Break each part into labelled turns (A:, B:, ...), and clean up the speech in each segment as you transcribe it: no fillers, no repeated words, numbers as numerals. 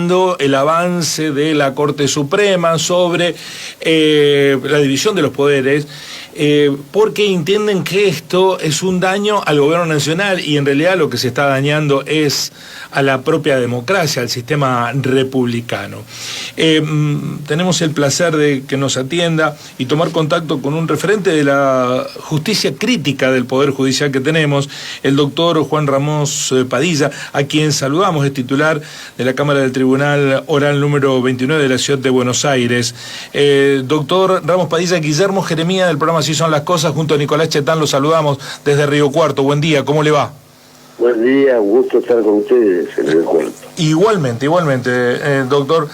A: frenando el avance de la Corte Suprema sobre la división de los poderes, porque entienden que esto es un daño al gobierno nacional y en realidad lo que se está dañando es a la propia democracia, al sistema republicano. Tenemos el placer de que nos atienda y tomar contacto con un referente de la justicia crítica del Poder Judicial que tenemos, el doctor Juan Ramos Padilla, a quien saludamos, es titular de la Cámara del Tribunal Oral número 29 de la Ciudad de Buenos Aires. Doctor Ramos Padilla, Guillermo Jeremía del programa Así Son las Cosas, junto a Nicolás Chetán, lo saludamos desde Río Cuarto. Buen día, ¿cómo le va?
B: Buen día, un gusto estar con ustedes en Río Cuarto.
A: Igualmente, doctor.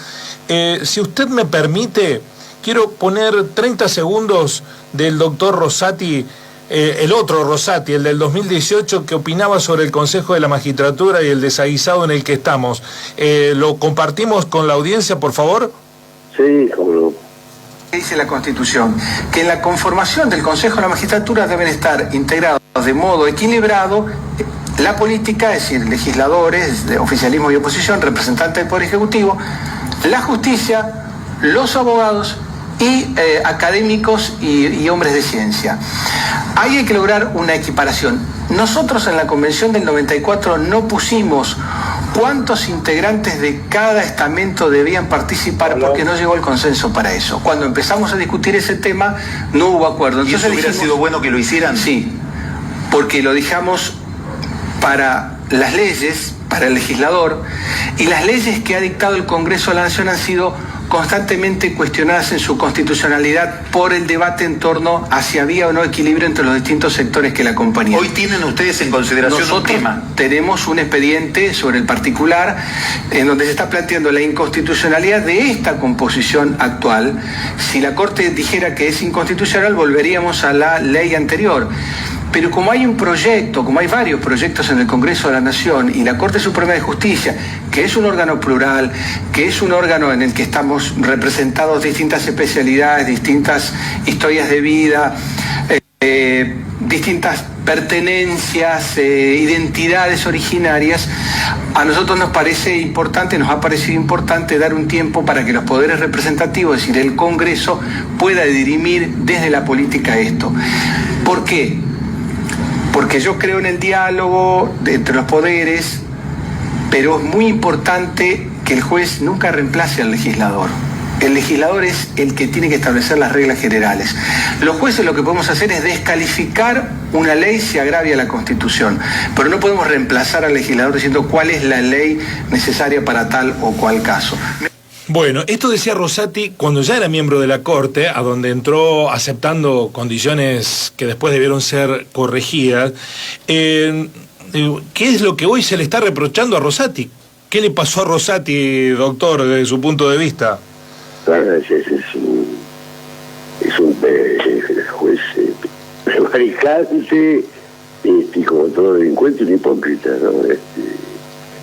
A: Si usted me permite, quiero poner 30 segundos del doctor Rosati, el otro Rosati, el del 2018, que opinaba sobre el Consejo de la Magistratura y el desaguisado en el que estamos. ¿Lo compartimos con la audiencia, por favor?
B: Sí, cómo no.
C: Dice la Constitución que en la conformación del Consejo de la Magistratura deben estar integrados de modo equilibrado la política, es decir, legisladores, de oficialismo y oposición, representantes del Poder Ejecutivo, la justicia, los abogados y académicos y hombres de ciencia. Ahí hay que lograr una equiparación. Nosotros en la Convención del 94 no pusimos cuántos integrantes de cada estamento debían participar porque no llegó el consenso para eso. Cuando empezamos a discutir ese tema no hubo acuerdo. Entonces,
D: ¿y eso hubiera sido bueno que lo hicieran?
C: Sí, porque lo dejamos para las leyes, para el legislador, y las leyes que ha dictado el Congreso de la Nación han sido constantemente cuestionadas en su constitucionalidad por el debate en torno a si había o no equilibrio entre los distintos sectores que la acompañan.
D: Hoy tienen ustedes en consideración
C: Nosotros
D: un tema.
C: Tenemos un expediente sobre el particular en donde se está planteando la inconstitucionalidad de esta composición actual. Si la Corte dijera que es inconstitucional, volveríamos a la ley anterior. Pero como hay un proyecto, como hay varios proyectos en el Congreso de la Nación y la Corte Suprema de Justicia, que es un órgano plural, que es un órgano en el que estamos representados distintas especialidades, distintas historias de vida, distintas pertenencias, identidades originarias, a nosotros nos parece importante, nos ha parecido importante dar un tiempo para que los poderes representativos, es decir, el Congreso, pueda dirimir desde la política esto. ¿Por qué? Porque yo creo en el diálogo entre los poderes, pero es muy importante que el juez nunca reemplace al legislador. El legislador es el que tiene que establecer las reglas generales. Los jueces lo que podemos hacer es descalificar una ley si agravia la Constitución, pero no podemos reemplazar al legislador diciendo cuál es la ley necesaria para tal o cual caso.
A: Bueno, esto decía Rosati cuando ya era miembro de la Corte, a donde entró aceptando condiciones que después debieron ser corregidas. ¿Qué es lo que hoy se le está reprochando a Rosati? ¿Qué le pasó a Rosati, doctor, desde su punto de vista?
B: Es un juez prevaricante, y como todo delincuente, un hipócrita, ¿no?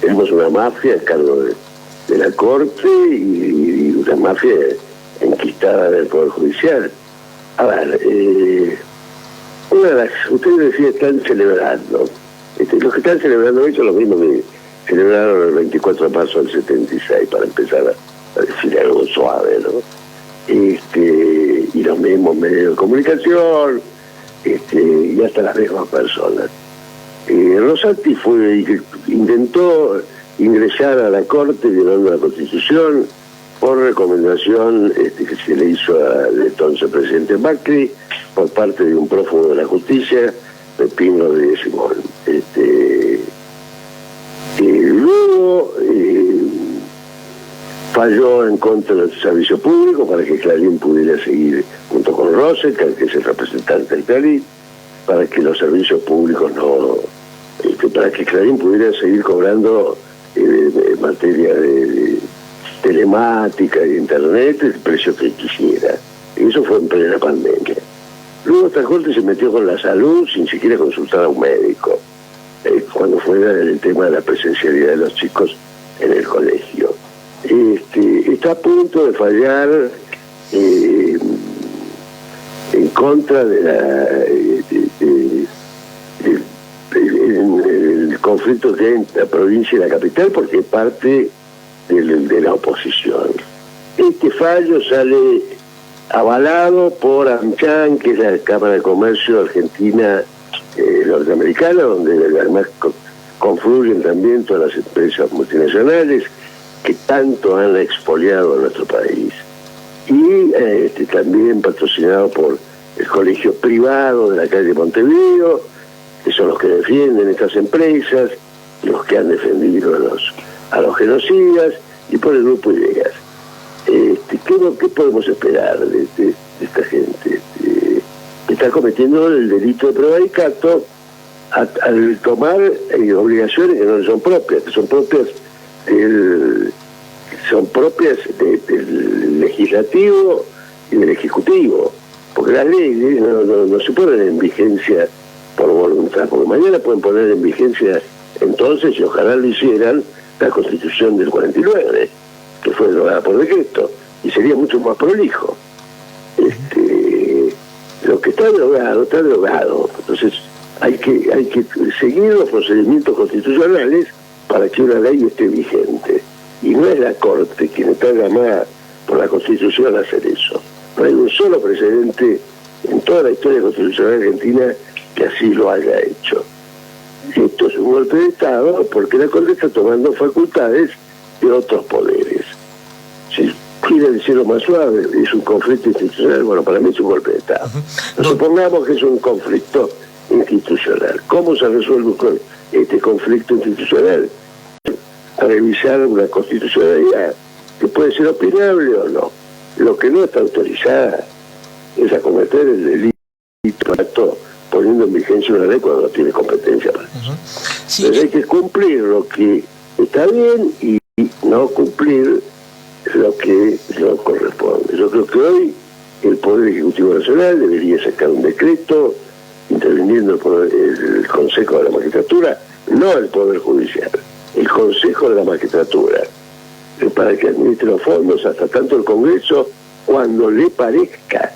B: Tenemos una mafia a cargo de la Corte y una mafia enquistada del Poder Judicial. A ver, ustedes decían están celebrando. Los que están celebrando hoy son los mismos que celebraron el 24 de marzo del 76, para empezar a decir algo suave, ¿no? Y los mismos medios de comunicación, y hasta las mismas personas. Rosati intentó ingresar a la Corte violando la Constitución por recomendación que se le hizo al entonces presidente Macri por parte de un prófugo de la justicia, Pepín Rodríguez Simón. Luego falló en contra del servicio público para que Clarín pudiera seguir junto con Roseca, que es el representante del Clarín, para que los servicios públicos para que Clarín pudiera seguir cobrando en materia de telemática y internet el precio que quisiera. Eso fue en plena pandemia. Luego esta Corte se metió con la salud sin siquiera consultar a un médico, cuando fuera el tema de la presencialidad de los chicos en el colegio. Está a punto de fallar en contra de el conflicto que hay en la provincia y la capital, porque parte de la oposición. Este fallo sale avalado por AmCham, que es la Cámara de Comercio Argentina norteamericana, donde además confluyen también todas las empresas multinacionales que tanto han expoliado a nuestro país. Y también patrocinado por el colegio privado de la calle Montevideo, que son los que defienden estas empresas, los que han defendido a los genocidas, y por el grupo Ideas. ¿Qué podemos esperar de esta gente? Que está cometiendo el delito de prevaricato al tomar obligaciones que no le son propias, que son propias del legislativo y del ejecutivo, porque las leyes no se ponen en vigencia por voluntad, porque mañana pueden poner en vigencia entonces, y ojalá lo hicieran, la Constitución del 49, que fue derogada por decreto, y sería mucho más prolijo. Lo que está derogado. Entonces hay que seguir los procedimientos constitucionales para que una ley esté vigente. Y no es la Corte quien está llamada por la Constitución a hacer eso. No hay un solo precedente en toda la historia constitucional argentina que así lo haya hecho. Esto es un golpe de Estado porque la Corte está tomando facultades de otros poderes. Si quiere decirlo más suave, es un conflicto institucional. Bueno, para mí es un golpe de Estado. Supongamos que es un conflicto institucional. ¿Cómo se resuelve este conflicto institucional? A revisar una constitucionalidad que puede ser opinable o no. Lo que no está autorizada es a cometer el delito poniendo en vigencia una ley cuando no tiene competencia para eso. Sí. Entonces hay que cumplir lo que está bien y no cumplir lo que no corresponde. Yo creo que hoy el Poder Ejecutivo Nacional debería sacar un decreto interviniendo el Consejo de la Magistratura, no el Poder Judicial, el Consejo de la Magistratura, para que administre los fondos hasta tanto el Congreso cuando le parezca,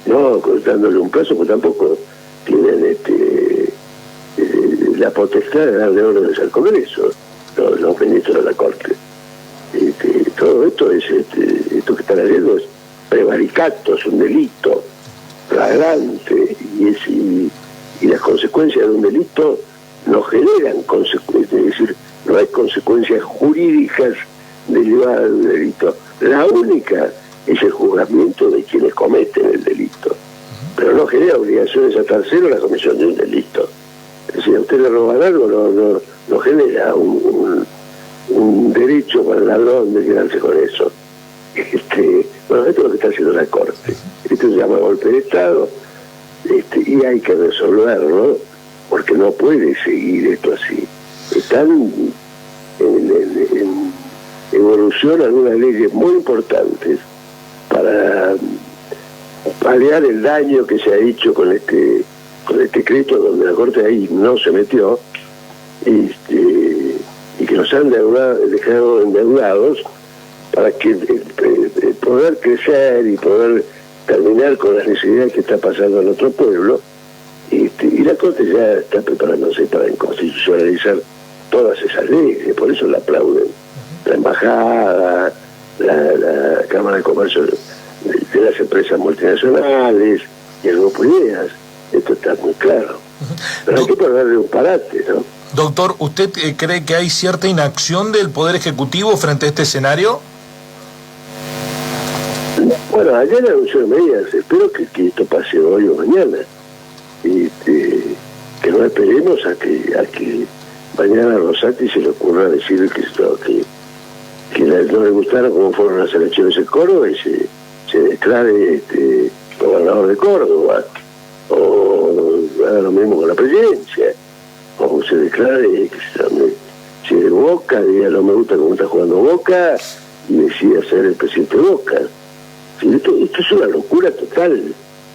B: no dándole un plazo, porque tampoco tienen la potestad de darle órdenes al Congreso, los ministros de la Corte. Todo esto esto que están haciendo es prevaricato, es un delito flagrante, y las consecuencias de un delito no generan consecuencias, es decir, no hay consecuencias jurídicas derivadas de un delito. La única es el juzgamiento de quienes cometen el delito, pero no genera obligaciones a terceros la comisión de un delito. Si a usted le roban algo, no genera un derecho para el ladrón de quedarse con eso. Bueno, esto es lo que está haciendo la Corte. Esto se llama golpe de Estado, y hay que resolverlo, porque no puede seguir esto así. Están en evolución algunas leyes muy importantes para paliar el daño que se ha hecho con este decreto, donde la Corte ahí no se metió, y que nos han dejado endeudados para que poder crecer y poder terminar con las necesidades que está pasando en otro pueblo. Y la Corte ya está preparándose para inconstitucionalizar todas esas leyes, por eso la aplauden la Embajada, la Cámara de Comercio de las empresas multinacionales y el grupo Ideas. Esto está muy claro. Pero hay que ponerle un parate, ¿no?
A: Doctor, ¿usted cree que hay cierta inacción del Poder Ejecutivo frente a este escenario?
B: Bueno, ayer anunció medidas, espero que esto pase hoy o mañana. Que no esperemos a que mañana a Rosati se le ocurra decir que no le gustaron cómo fueron las elecciones en Córdoba y se declare gobernador de Córdoba, o haga lo mismo con la presidencia, o se declare si de Boca diga no me gusta cómo está jugando Boca y decida ser el presidente de Boca. Esto es una locura total,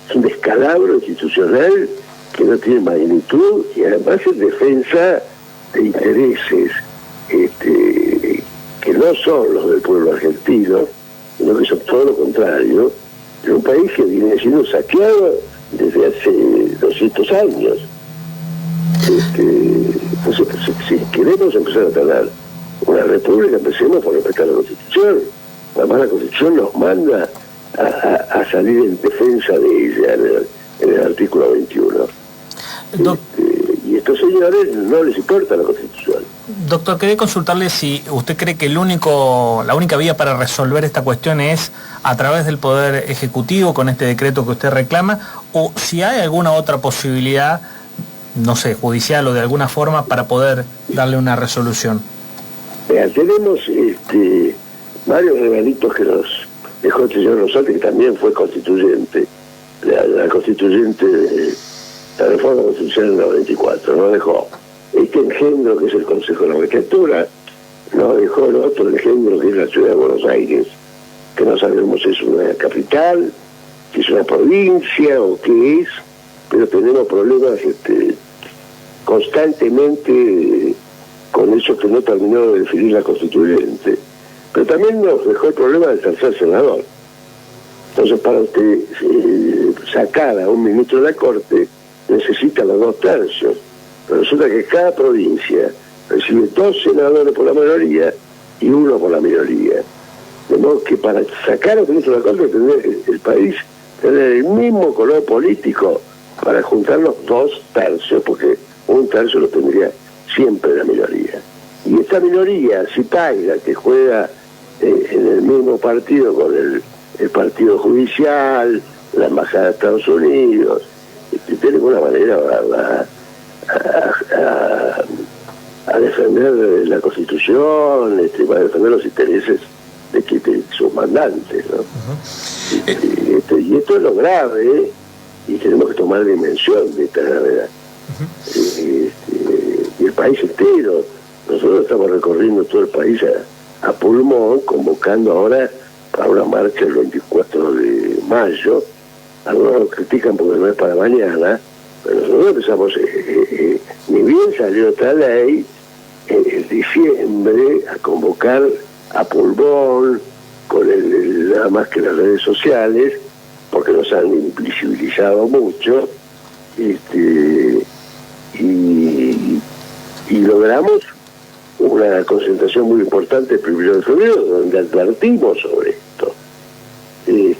B: es un descalabro institucional que no tiene magnitud, y además es defensa de intereses que no son los del pueblo argentino, sino que son todo lo contrario, de un país que viene siendo saqueado desde hace 200 años. Entonces, si queremos empezar a tener una república, empecemos por respetar la Constitución. Además la Constitución nos manda a salir en defensa de ella en el artículo 21. Y estos señores no les importa la Constitución.
E: Doctor, quería consultarle si usted cree que la única vía para resolver esta cuestión es a través del Poder Ejecutivo con este decreto que usted reclama, o si hay alguna otra posibilidad, no sé, judicial o de alguna forma para poder darle una resolución.
B: Tenemos varios regalitos que nos dejó el señor Rosati, que también fue constituyente, la constituyente de la reforma constitucional del 94, nos dejó este engendro que es el Consejo de la Magistratura, nos dejó el otro engendro que es la Ciudad de Buenos Aires, que no sabemos si es una capital, si es una provincia o qué es, pero tenemos problemas constantemente con eso que no terminó de definir la constituyente. Pero también nos dejó el problema del tercer senador. Entonces, para usted sacar a un ministro de la Corte, necesita los 2 tercios. Pero resulta que cada provincia recibe 2 senadores por la mayoría y 1 por la minoría. De modo que para sacar a un ministro de la Corte, tendría el país tener el mismo color político para juntar los 2 tercios, porque 1 tercio lo tendría siempre la minoría. Y esta minoría, si paga, que juega en el mismo partido con el partido judicial, la embajada de Estados Unidos, de alguna manera va a defender la Constitución, va a defender los intereses de sus mandantes, ¿no? Y esto es lo grave, y tenemos que tomar dimensión de esta gravedad. Y el país entero, nosotros estamos recorriendo todo el país a pulmón, convocando ahora para una marcha el 24 de mayo. Algunos lo critican porque no es para mañana, pero nosotros empezamos, ni bien salió esta ley, en diciembre, a convocar a pulmón, con nada más que las redes sociales, porque nos han invisibilizado mucho, y logramos una concentración muy importante el 1 de febrero, donde advertimos sobre esto. Y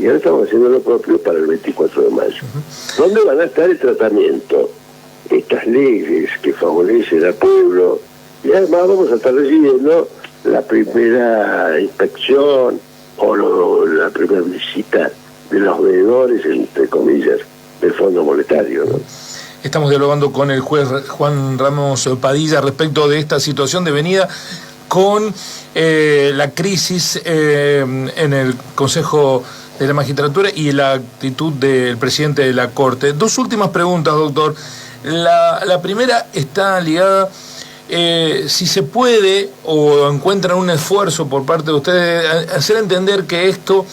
B: ahora estamos haciendo lo propio para el 24 de mayo. ¿Dónde van a estar el tratamiento? Estas leyes que favorecen al pueblo, y además vamos a estar recibiendo la primera inspección o la primera visita de los veedores, entre comillas, del Fondo Monetario, ¿no?
A: Estamos dialogando con el juez Juan Ramos Padilla respecto de esta situación devenida con la crisis en el Consejo de la Magistratura y la actitud del presidente de la Corte. 2 últimas preguntas, doctor. La primera está ligada, si se puede o encuentran un esfuerzo por parte de ustedes hacer entender que esto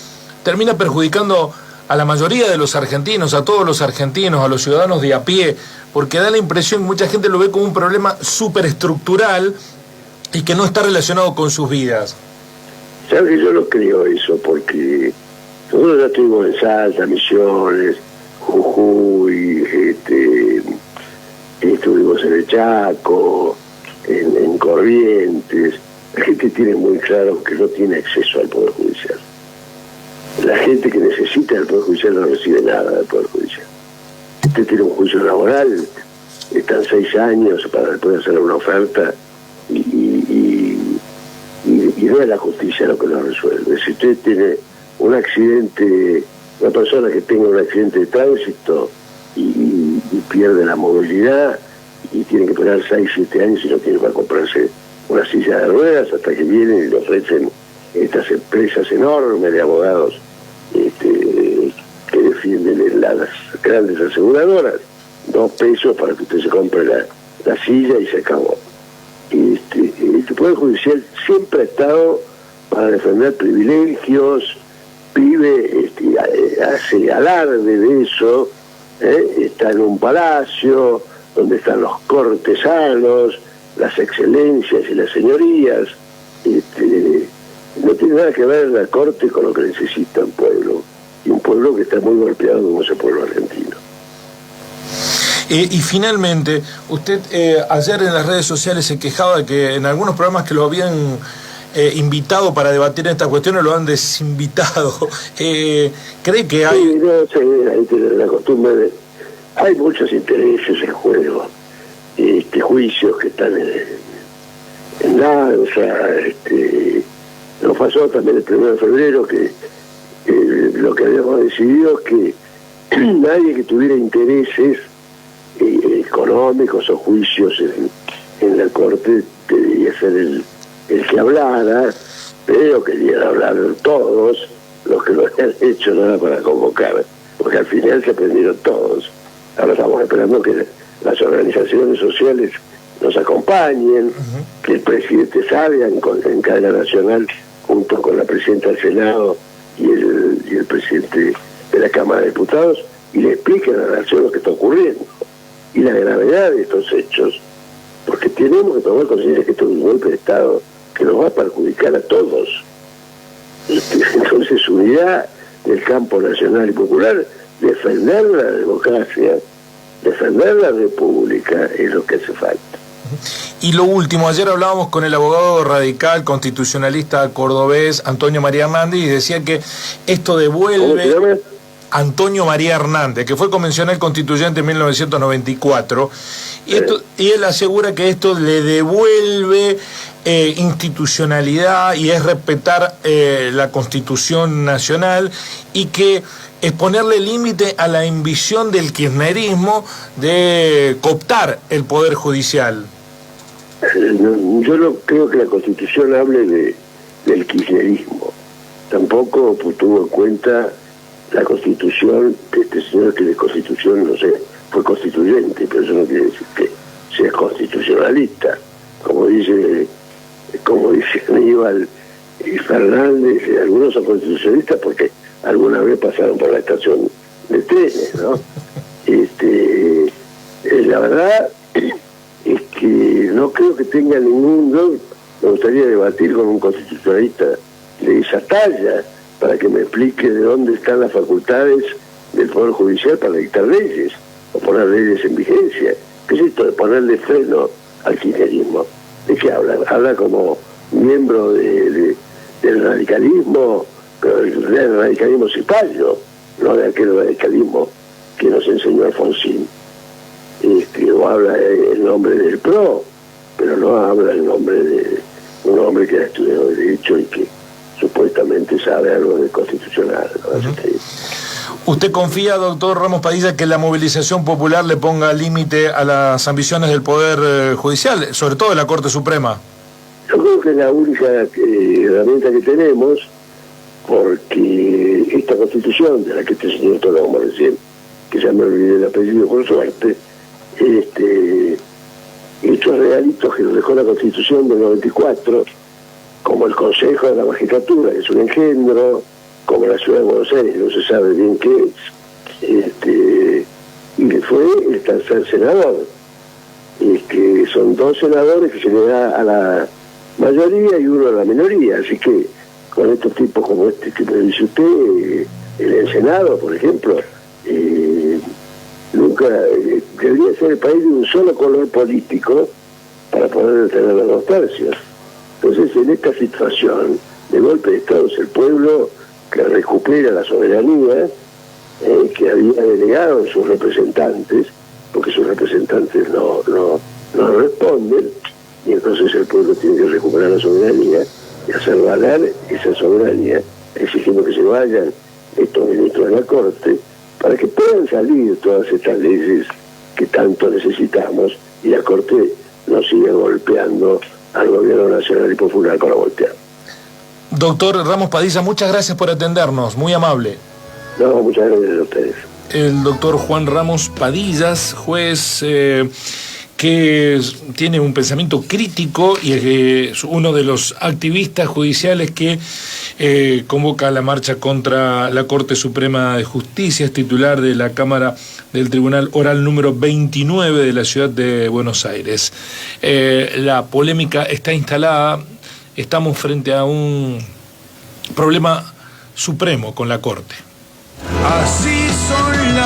A: termina perjudicando a la mayoría de los argentinos, a todos los argentinos, a los ciudadanos de a pie, porque da la impresión, mucha gente lo ve como un problema superestructural y que no está relacionado con sus vidas.
B: ¿Sabes que yo no creo eso? Porque nosotros ya estuvimos en Salta, Misiones, Jujuy, estuvimos en el Chaco, en Corrientes. La gente tiene muy claro que no tiene acceso al Poder Judicial. La gente que necesita el Poder Judicial no recibe nada del Poder Judicial. Usted tiene un juicio laboral, están 6 años para después hacer una oferta y no es la justicia lo que lo resuelve. Si usted tiene un accidente, una persona que tenga un accidente de tránsito y pierde la movilidad y tiene que esperar 6, 7 años y no tiene para comprarse una silla de ruedas hasta que vienen y le ofrecen estas empresas enormes de abogados que defienden las grandes aseguradoras, 2 pesos para que usted se compre la silla y se acabó. El Poder Judicial siempre ha estado para defender privilegios, hace alarde de eso, está en un palacio donde están los cortesanos, las excelencias y las señorías. No tiene nada que ver la Corte con lo que necesita un pueblo, y un pueblo que está muy golpeado como ese pueblo argentino.
A: Y finalmente, usted ayer en las redes sociales se quejaba de que en algunos programas que lo habían invitado para debatir estas cuestiones lo han desinvitado. ¿Cree que hay...?
B: Sí, no sé, ahí tiene la costumbre de... Hay muchos intereses en juego, juicios que están en danza. Nos pasó también el 1 de febrero que lo que habíamos decidido es que nadie que tuviera intereses económicos o juicios en la Corte debería ser el que hablara, pero querían hablar todos los que no habían hecho nada para convocar, porque al final se aprendieron todos. Ahora estamos esperando que las organizaciones sociales nos acompañen, que el presidente salga en cadena nacional junto con la presidenta del Senado y el presidente de la Cámara de Diputados y le expliquen a la nación lo que está ocurriendo y la gravedad de estos hechos, porque tenemos que tomar conciencia que esto es un golpe de Estado que nos va a perjudicar a todos. Entonces, unidad del campo nacional y popular, defender la democracia, defender la república es lo que hace falta.
A: Y lo último, ayer hablábamos con el abogado radical constitucionalista cordobés Antonio María Hernández y decía que esto devuelve...
B: ¿Cómo se llama?
A: Antonio María Hernández, que fue convencional constituyente en 1994, y él asegura que esto le devuelve institucionalidad y es respetar la Constitución Nacional y que es ponerle límite a la ambición del kirchnerismo de cooptar el Poder Judicial.
B: Yo no creo que la Constitución hable del kirchnerismo. Tampoco tuvo en cuenta la Constitución, que este señor que de Constitución, no sé, fue constituyente, pero eso no quiere decir que sea constitucionalista. Como dice Aníbal y Fernández, algunos son constitucionalistas porque alguna vez pasaron por la estación de trenes, ¿no? La verdad es que no creo que tenga ningún... Me gustaría debatir con un constitucionalista de esa talla para que me explique de dónde están las facultades del Poder Judicial para dictar leyes o poner leyes en vigencia. ¿Qué es esto de ponerle freno al kirchnerismo? ¿De qué habla? Habla como miembro del radicalismo, pero del radicalismo cipayo, no de aquel radicalismo que nos enseñó Alfonsín. O habla el nombre del PRO, pero no habla el nombre de un hombre que ha estudiado Derecho y que supuestamente sabe algo de constitucional, ¿no?
A: ¿Usted confía, doctor Ramos Padilla, que la movilización popular le ponga límite a las ambiciones del Poder Judicial, sobre todo de la Corte Suprema?
B: Yo creo que es la única herramienta que tenemos, porque esta Constitución, de la que este señor tocamos recién, que ya me olvidé el apellido por suerte, estos regalitos que nos dejó la Constitución del 94, como el Consejo de la Magistratura, que es un engendro, como la Ciudad de Buenos Aires, no se sabe bien qué es, y que fue el tercer senador, que son 2 senadores que se le da a la mayoría y uno a la minoría, así que con estos tipos como este que me dice usted, el Senado, por ejemplo, nunca debería ser el país de un solo color político para poder tener los 2 tercios. Entonces, en esta situación de golpe de Estado, es el pueblo que recupera la soberanía que había delegado en sus representantes, porque sus representantes no responden, y entonces el pueblo tiene que recuperar la soberanía y hacer valer esa soberanía, exigiendo que se vayan estos ministros de la Corte, para que puedan salir todas estas leyes que tanto necesitamos y la Corte no siga golpeando al gobierno nacional y popular con la volteada.
A: Doctor Ramos Padilla, muchas gracias por atendernos, muy amable.
B: No, muchas gracias a ustedes.
A: El doctor Juan Ramos Padillas, juez que tiene un pensamiento crítico y es uno de los activistas judiciales que convoca la marcha contra la Corte Suprema de Justicia, es titular de la Cámara del Tribunal Oral número 29 de la ciudad de Buenos Aires. La polémica está instalada, estamos frente a un problema supremo con la Corte.
F: Así son las